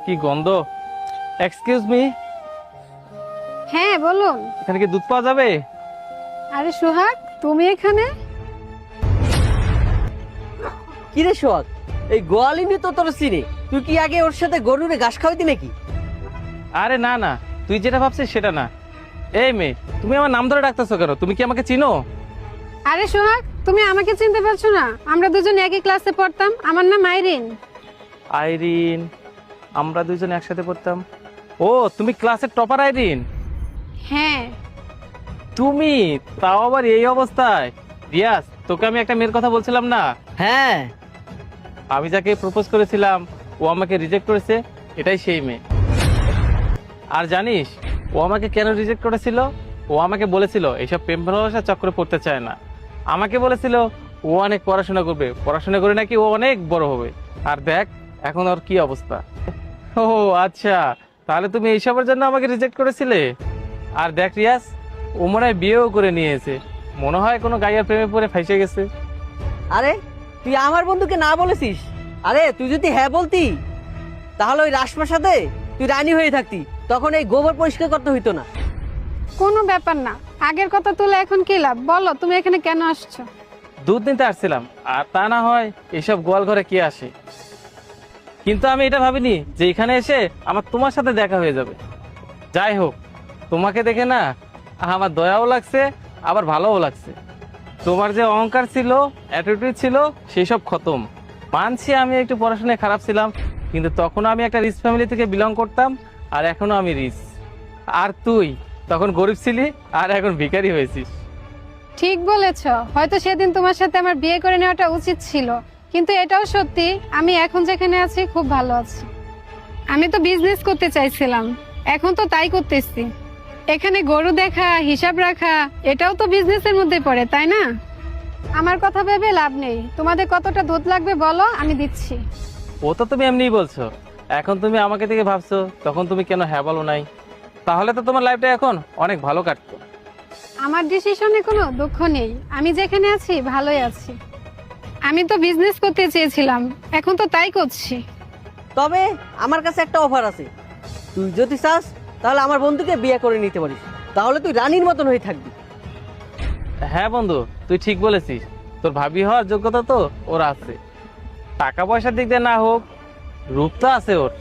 কি গন্ধ! Excuse me, হ্যাঁ বলুন। এখানে কি দুধ পাওয়া যাবে? আরে সোহাগ, তুমি এখানে? কিরে সোহাগ, এই গোয়ালিনী তো তোর চিনি, তুই কি আগে ওর সাথে গরুরে ঘাস খাওয়াইতি নাকি? আরে না না, তুই যেটা ভাবছিস সেটা না। এই মেয়ে, তুমি আমার নাম ধরে ডাকতেছো কেন? তুমি কি আমাকে চিনো? আরে সোহাগ, তুমি আমাকে চিনতে পারছো না? আমরা দুজন একই ক্লাসে পড়তাম। আমার নাম আইরিন। আইরিন? আমরা দুইজন একসাথে পড়তাম? ও, তুমি ক্লাসের টপার আইরিন? হ্যাঁ। তুমি তাও আবার এই অবস্থায়? রিয়াজ, তোকে আমি একটা মেয়ের কথা বলছিলাম না? হ্যাঁ। আমি যাকে প্রপোজ করেছিলাম ও আমাকে রিজেক্ট করেছে, এটাই সেই মেয়ে। আর জানিস ও আমাকে কেন রিজেক্ট করেছিল? ও আমাকে বলেছিল এইসব প্রেম ভালোবাসা চক্করে পড়তে চায় না। আমাকে বলেছিল ও অনেক পড়াশোনা করবে, পড়াশোনা করে নাকি ও অনেক বড় হবে। আর দেখ এখন ওর কি অবস্থা। ও আচ্ছা, তাহলে তুমি এইসবের জন্য আমাকে রিজেক্ট করেছিলে? আর দেখ রিয়াজ, ও মনে হয় বিয়েও করে নিয়েছে, মনে হয় কোনো গাইয়ার প্রেমে পড়ে ফাইসে গেছে। আরে তুই আমার বন্ধুকে না বলেছিস? আরে তুই যদি হ্যাঁ বলতি তাহলে ওই রাজপ্রাসাদে তুই রানী হয়ে থাকতি, তখন এই গোবর পরিষ্কার করতে হইতো না। কোনো ব্যাপার না, আগের কথা তুলে এখন কি লাভ? বলো তুমি এখানে কেন আসছো? দুধ নিতে আসছিলাম, আর তা না হয় এইসব গোয়াল ঘরে কে আসে। কিন্তু আমি এটা ভাবিনি যে এখানে এসে আমার তোমার সাথে দেখা হয়ে যাবে। যাই হোক, তোমাকে দেখে না আমার দয়াও লাগছে, আবার ভালোও লাগছে। তোমার যে অহংকার ছিল, অ্যাটিটিউড ছিল, সেই সব খতম। মানছি আমি একটু পড়াশোনায় খারাপ ছিলাম, কিন্তু তখনও আমি একটা রিচ ফ্যামিলি থেকে বিলং করতাম, আর এখনো আমি রিচ। আর তুই তখন গরিব ছিলি, আর এখন ভিখারি হয়েছিস। ঠিক বলেছ, হয়তো সেদিন তোমার সাথে আমার বিয়ে করে নেওয়াটা উচিত ছিল, কিন্তু এটাও সত্যি আমি এখন যেখানে আছি খুব ভালো আছি। আমি তো বিজনেস করতে চাইছিলাম, এখন তো তাই করতেছি। এখানে গরু দেখা, হিসাব রাখা, এটাও তো বিজনেসের মধ্যে পড়ে, তাই না? আমার কথা ভেবে লাভ নেই। তোমাদের কতটা দুধ লাগবে বলো, আমি দিচ্ছি। ও তো তুমি এমনিই বলছো, এখন তুমি আমাকে থেকে ভাবছো, তখন তুমি কেন হ্যাঁ বলো নাই? তাহলে তো তোমার লাইফটা এখন অনেক ভালো কাটতো। আমার ডিসিশনে কোনো দুঃখ নেই, আমি যেখানে আছি ভালোই আছি। আমি তো বিজনেস করতে চেয়েছিলাম, এখন তো তাই করছি। তবে আমার কাছে একটা অফার আছে, তুই যদি চাস তাহলে আমার বন্ধুকে বিয়ে করে নিতে পারিস, তাহলে তুই রানীর মতন হয়ে থাকবি। হ্যাঁ বন্ধু, তুই ঠিক বলেছিস। তোর ভাবি হওয়ার যোগ্যতা তো ওর আছে, টাকা পয়সার দিক দিয়ে না হোক, রূপ তো আছে ওর।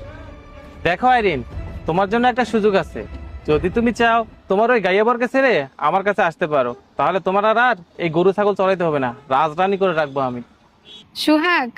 দেখো আইরিন, তোমার জন্য একটা সুযোগ আছে। যদি তুমি চাও তোমার ওই গাইয়াবরকে ছেড়ে আমার কাছে আসতে পারো, তাহলে তোমার আর এই গরু ছাগল চড়াইতে হবে না, রাজরানী করে রাখবো আমি। সুহাগ,